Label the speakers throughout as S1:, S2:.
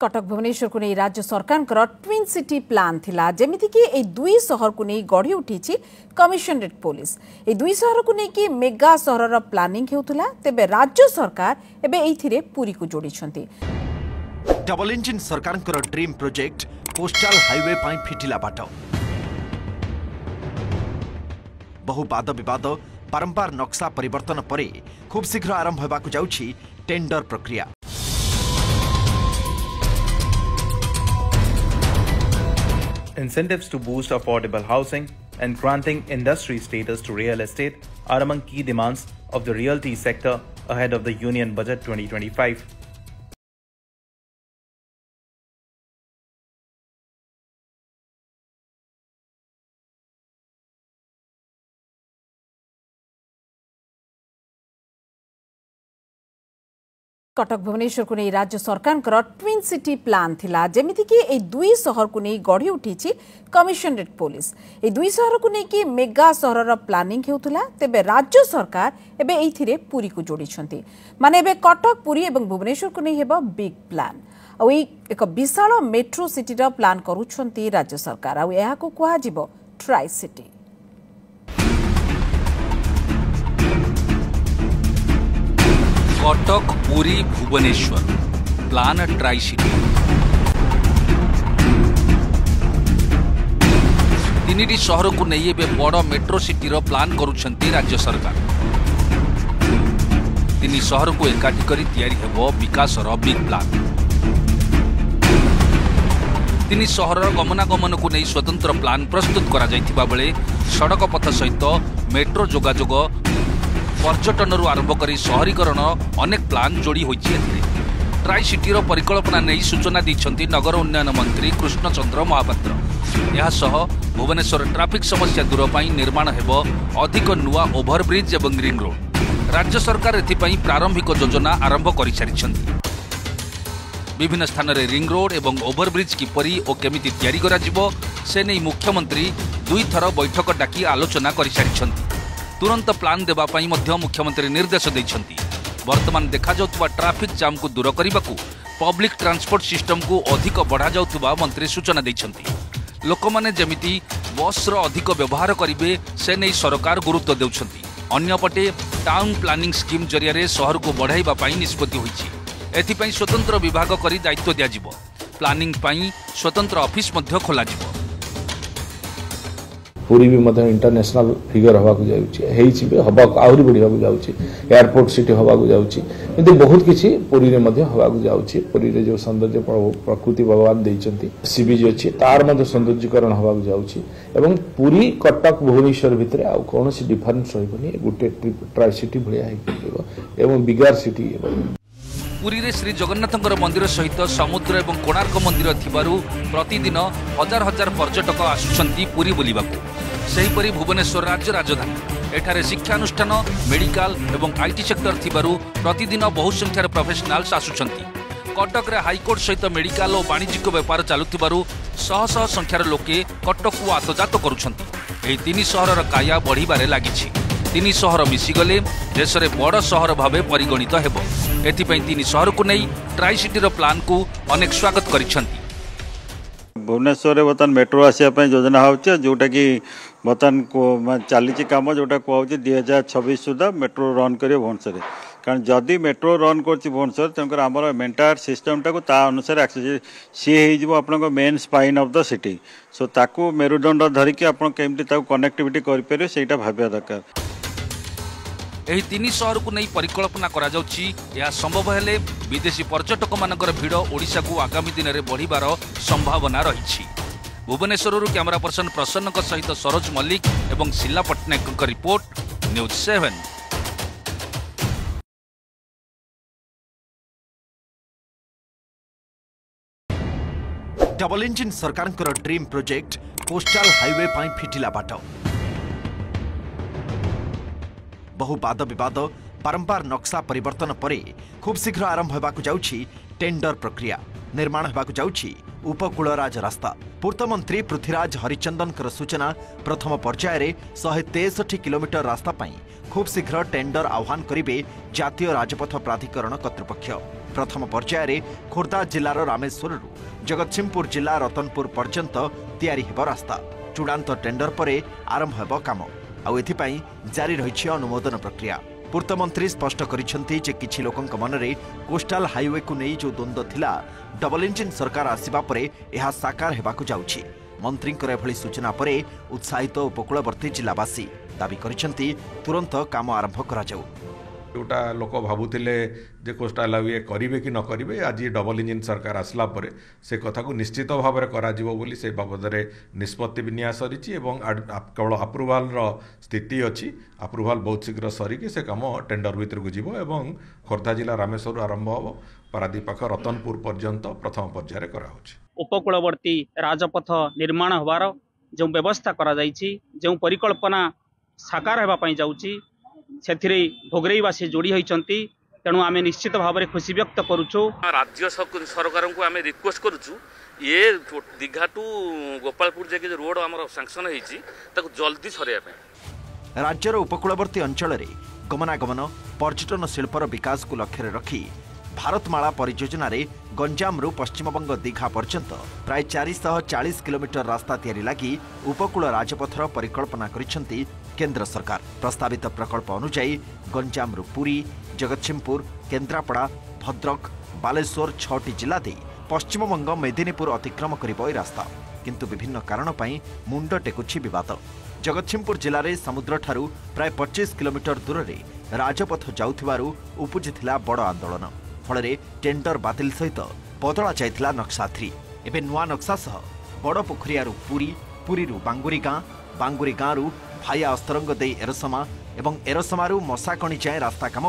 S1: कटक भुवनेश्वर को नहीं राज्य सरकार ट्विन सिटी प्लान थिला जेमिति कि ए दुई शहर को नहीं गढ़ी उठी कमिशनरेट पुलिस ए दुई शहर को नहीं कि मेगा सहर प्लानिंग हेउथुला तेबे राज्य सरकार एबे एथिरे पुरी को जोड़ी छंती।
S2: डबल इंजिन सरकार ड्रीम प्रोजेक्ट कोस्टल हाईवे पाई फिटिला बाट बहु वाद विवाद बारंबार नक्शा परिवर्तन परे खूब शीघ्र आरंभ होबाकु जाउछि टेंडर प्रक्रिया।
S3: Incentives to boost affordable housing and granting industry status to real estate are among key demands of the realty sector ahead of the Union Budget 2025.
S1: Cuttack Bhubaneswar को नहीं राज्य सरकार ट्विन सिटी प्लान थिला जेमिति कि ए दुई शहर को नहीं गढ़ी उठी कमिशनरेट पुलिस ए दुई शहर को नहीं कि मेगा सहर प्लानिंग हेउथुला तेबे राज्य सरकार एबे एथिरे पुरी को जोड़ी छंती माने एबे कटक पुरी एवं भुवनेश्वर को नहीं हेबा बिग प्लान आ एक विशाल मेट्रो सिटी रा प्लान करूछंती राज्य सरकार आ एहा को कुहा जिवो tri city.
S4: Cuttack Puri Bhubaneswar plan tri city तीन शहर को नहीं एबे बड़ मेट्रो सिटी रो प्लान करूछंती राज्य सरकार। तीन शहर को एकाठी करी तैयारी हेबो विकासर बिग प्लान। तीन शहर गमनागमन को नहीं स्वतंत्र प्लान प्रस्तुत करा जायथिबा बेले सड़क पथ सहित मेट्रो जोगाजोग पर्यटन आरंभ कर शहरीकरण अनेक प्लान जोड़ी होती। ट्राई सिटी परिकल्पना नहीं सूचना दी नगर उन्नयन मंत्री कृष्णचंद्र महापात्र। यासह भुवनेश्वर ट्राफिक समस्या दूर पर निर्माण हेब अधिक नुआ ओभरब्रिज एवं रिंग रोड। राज्य सरकार एथिपाई प्रारंभिक योजना आरंभ कर सारी विभिन्न स्थान में रिंग रोड एवं ओभरब्रिज किपरि और केमिति तैयारी करा जिवो से नहीं मुख्यमंत्री दुई थर बैठक डाकी आलोचना कर सारी तुरंत प्लान देवाई मुख्यमंत्री निर्देश देइछंती। वर्तमान देखा जाउतबा ट्राफिक जाम को दूर करने को पब्लिक ट्रांसपोर्ट सिस्टम को अधिक बढ़ा जाउतबा मंत्री सूचना देइछंती। लोकमाने जेमिति बस रो अधिक व्यवहार करिवे से नहीं सरकार गुरुत्व देउछंती। अन्यपटे टाउन प्लानिंग स्कीम जरिया शहर को बढ़ाइबा पई निष्पत्ति होईछि। एथिपई स्वतंत्र विभाग करी दायित्व दिया जिवो। प्लानिंग पई स्वतंत्र ऑफिस मध्य खोला जिवो।
S5: पूरी भी इंटरनेशनल फिगर हवा को आहरी बढ़ा जाऊँगी एयरपोर्ट सिटी हवा को जाऊँगी बहुत किसी पूरी हवा को जाऊँगी। पूरी जो सौंदर्य प्रकृति भगवान देते सी बीच अच्छी तार सौंदर्यकरण हवा को जाऊँगी एवं पूरी कटक भुवनेश्वर भितर आउ कौन डिफरेन्स रही गोटे ट्राई सिटी भाया बिगार सिटी।
S4: पुरी रे श्री जगन्नाथंकर मंदिर सहित समुद्र एवं कोणार्क मंदिर थिबारु प्रतिदिन हजार हजार पर्यटक आसुछंती पुरी बुलिबाकू। सेहीपरि भुवनेश्वर राज्य राजधानी एठारे शिक्षानुष्ठान मेडिकल एवं आईटी सेक्टर थिबारु प्रतिदिन बहु संख्यार प्रोफेशनल्स आसुछंती। कटक रे हाईकोर्ट सहित मेडिकल और वाणिज्यिक व्यापार चालुथिबारु शह शह संख्यार लोके कटक को आतजात करुछंती। एही तीन शहरर काया बढ़िबारे लागिछि। तीन शहर मिसिगले देश में बड़ शहर भाव परिगणित हेब। एथिपई तीन शहर को नहीं ट्राई सिटी प्लान को अनेक स्वागत करिसेंती।
S6: भुवनेश्वर बर्तमान मेट्रो आसापी योजना हो जोटा कि बर्तमान चली कम जोटा कहूँ 2026 सुधा मेट्रो रन कर भुवनेश्वर। कारण जदि मेट्रो रन कर भुवनेश्वर तेणुकर आमर मेन्टायर सिस्टम टाक अनुसार एक्सेस सी हो आप main spine of the city. So ताकू मेरुदंड धरिकी आप केमती कनेक्टिविटी करें से भाविया दरकार।
S4: एही तीन शहर को नहीं परिकल्पना करा जाउछि। यह संभव हेले विदेशी पर्यटक मानकर भीड़ ओडिशा को आगामी दिन में बढ़िबार संभावना रही। भुवनेश्वर कैमरा पर्सन प्रसन्न सहित सरोज मल्लिक एवं Shila Pattnaik report news 7।
S2: Double engine सरकार ड्रीम प्रोजेक्ट कोस्टल हाईवे पाई फिटिला बाट बहु वाद विवाद बारंबार नक्शा परिवर्तन परे खूब शीघ्र आरंभ होबाकु जाउछि टेंडर प्रक्रिया। निर्माण होबाकु जाउछि उपकूलराज रास्ता। पूर्त मंत्री पृथ्वीराज हरिचंदन सूचना प्रथम पर्यायर 163 किलोमीटर रास्ता पाई खूब शीघ्र टेंडर आह्वान करिवे जातीय राजपथ प्राधिकरण कर्तृपक्ष। प्रथम पर्यायर खोर्धा जिलार रामेश्वर जगतसिंहपुर जिला रतनपुर पर्यंत तैयारी हेब रास्ता चूड़ांत टेंडर पर आरंभ हेब काम आउथि जारी रही अनुमोदन प्रक्रिया। पूर्त मंत्री स्पष्ट करिसेंति जे किछि लोकंक मनरे कोस्टाल हाईवे को नहीं जो द्वंद्व थिला डबल इंजिन सरकार आसिबा परे एहा साकार हेबाकु जाउछि। मंत्रींकर एभली सूचना परे उत्साहित उपकूलवर्ती जिलावासी दाबी करिसेंति तुरंत काम आरंभ करा जाऊ।
S7: जोटा लोक भावुले जे कोस्टाल हाईवे करेंगे कि न करेंगे आज डबल इंजिन सरकार आसला परे से कथा को निश्चित भाव में से बाबद निष्पत्ति भी निया सरी केवल अप्रुवाल स्थिति अच्छी अप्रुवाल बहुत शीघ्र सरिकी से कम टेंडर भितर को जीव एवं खोर्धा जिला रामेश्वर आरंभ हम पारादीप पाख रतनपुर पर्यंत प्रथम पर्यायर कराउछि।
S8: उपकूलवर्ती राजपथ निर्माण होवार जो व्यवस्था करा जाइछि जो परिकल्पना साकार हेबा पई जाउछि से भोगरेवासी जोड़ी होती तेणु आम निश्चित भाव में खुशी व्यक्त करुचु।
S4: राज्य सरकार को आम रिक्वेस्ट करुचु ये दीघा टू गोपालपुर जाके रोड आमर सैंक्शन होती जल्दी सर।
S2: राज्यर उपकूलवर्ती अंचल गमनागमन पर्यटन शिल्पर विकास को लक्ष्य रखी भारतमाला परियोजना रे गंजामरू पश्चिमबंग दीघा पर्यंत प्राय 440 किलोमीटर रास्ता तैयारी लगी उपकूल राजपथर परिकल्पना करिसेंति केंद्र सरकार। प्रस्तावित प्रकल्प अनुसार गंजामरू पुरी जगतसिंहपुर केन्द्रापड़ा भद्रक बालेश्वर 6टी जिला दे पश्चिमबंग मेदिनीपुर अतिक्रम करिब ए रास्ता किंतु विभिन्न कारण पई मुंड टेकुछि विवाद। जगतसिंहपुर जिले में समुद्र ठारू प्राय 25 किलोमीटर दूर रे राजपथ जाउथिबारु उपजिथिला बड़ आंदोलन फल टेंडर बातिल सहित बदला जाइथिला नक्शा 3। एबे नुआ नक्शा सह बड़ पोखरियारू पुरी पुरीरू बांगुरी गाँव भाया अस्तरंग दे एरसमा एवं एरसमारू मशाकणी जाए रास्ता काम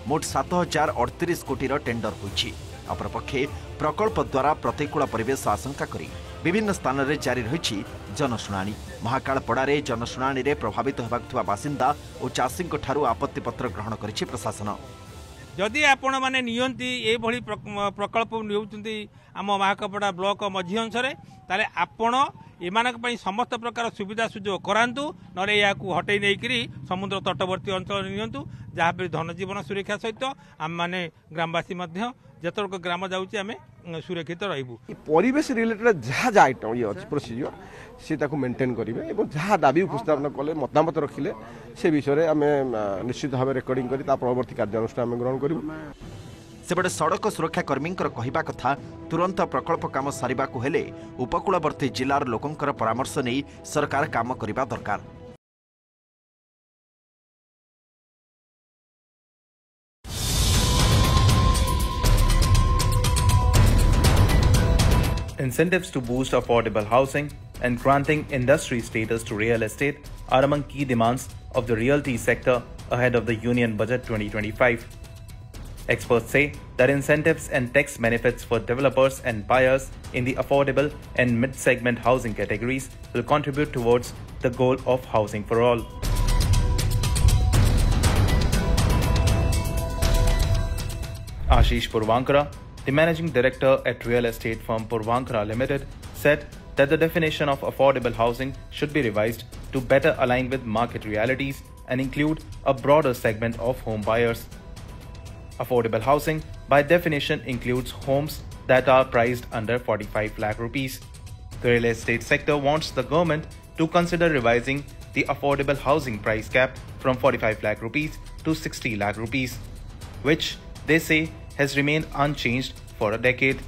S2: मोट 7038 कोटीर टेंडर होइछि। अपरपक्षे प्रकल्प द्वारा प्रतिकूल परिवेश आशंका करी विभिन्न स्थान में जारी रही जनशुणाणी। महाकालपड़ारे जनशुणाणी रे प्रभावित होबाकुवा बासिंदा और चाषी आपत्ति पत्र ग्रहण करिछि प्रशासन।
S9: जदि आपण माने नियंती ए भली प्रकल्प निउचंती आम महाकालपड़ा ब्लॉक मझी अंशरे ताले आपण एमानक पई समस्त प्रकार सुविधा सुजोग करांतु नरे याकू हटै नै करी समुद्र तटवर्ती अंचल नियंतु जहाँ पे धनजीवन सुरक्षा सहित आम माने ग्रामवासी मध्य जतक ग्राम जाउची आमे सुरक्षित रहिबु।
S10: परिवेश रिलेटेड जहाँ जहाँ आइटम ये अच्छी प्रोसीजर सी ताकू मेंटेन करेंगे और जहाँ दाबी उपस्थापन कले मतामत रखिले से विषय में आम निश्चित भाव रेकर्डिंग करी परवर्ती कार्यानुष्ठान आम ग्रहण करूँ।
S2: सेपटे सड़क सुरक्षा कर्मी कहवा कथा तुरंत प्रकल्प काम सारिबा को हेले उपकूलवर्ती जिलार लोकंकर परामर्श नहीं सरकार काम करिबा दरकार।
S3: Incentives to boost affordable housing and granting industry status to real estate are among key demands of the realty sector ahead of the Union Budget 2025. Experts say that incentives and tax benefits for developers and buyers in the affordable and mid-segment housing categories will contribute towards the goal of housing for all. Ashish Purvankara, the managing director at real estate firm Purvankara Limited, said that the definition of affordable housing should be revised to better align with market realities and include a broader segment of home buyers. Affordable housing, by definition, includes homes that are priced under 45 lakh rupees. The real estate sector wants the government to consider revising the affordable housing price cap from 45 lakh rupees to 60 lakh rupees, which they say has remained unchanged for a decade.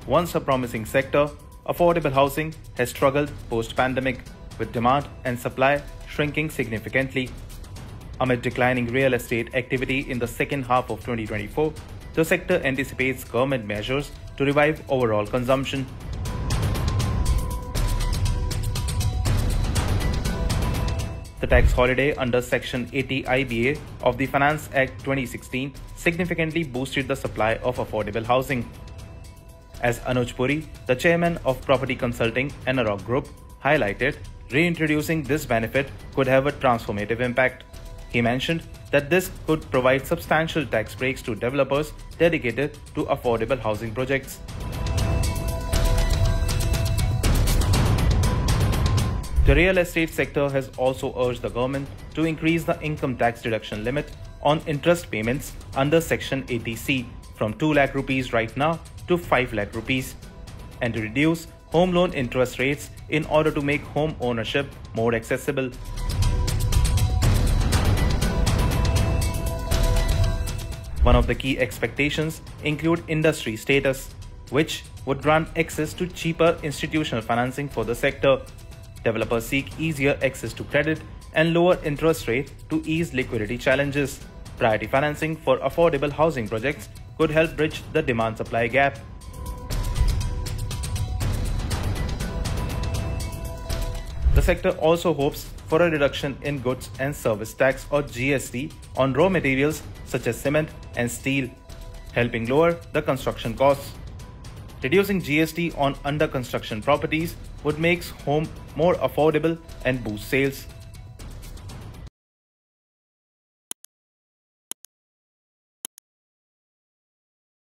S3: Once a promising sector, affordable housing has struggled post-pandemic, with demand and supply shrinking significantly. Amid declining real estate activity in the second half of 2024, the sector anticipates government measures to revive overall consumption. The tax holiday under Section 80 IBA of the Finance Act 2016 significantly boosted the supply of affordable housing. As Anuj Puri, the chairman of Property Consulting Enarok Group, highlighted, reintroducing this benefit could have a transformative impact. He mentioned that this could provide substantial tax breaks to developers dedicated to affordable housing projects. The real estate sector has also urged the government to increase the income tax deduction limit on interest payments under Section 80C from 2 lakh rupees right now to 5 lakh rupees, and to reduce home loan interest rates in order to make home ownership more accessible. One of the key expectations include industry status, which would grant access to cheaper institutional financing for the sector. Developers seek easier access to credit and lower interest rate to ease liquidity challenges. Priority financing for affordable housing projects could help bridge the demand-supply gap. The sector also hopes for a reduction in goods and service tax or GST on raw materials such as cement and steel, helping lower the construction costs. Reducing GST on under construction properties would make home more affordable and boost sales.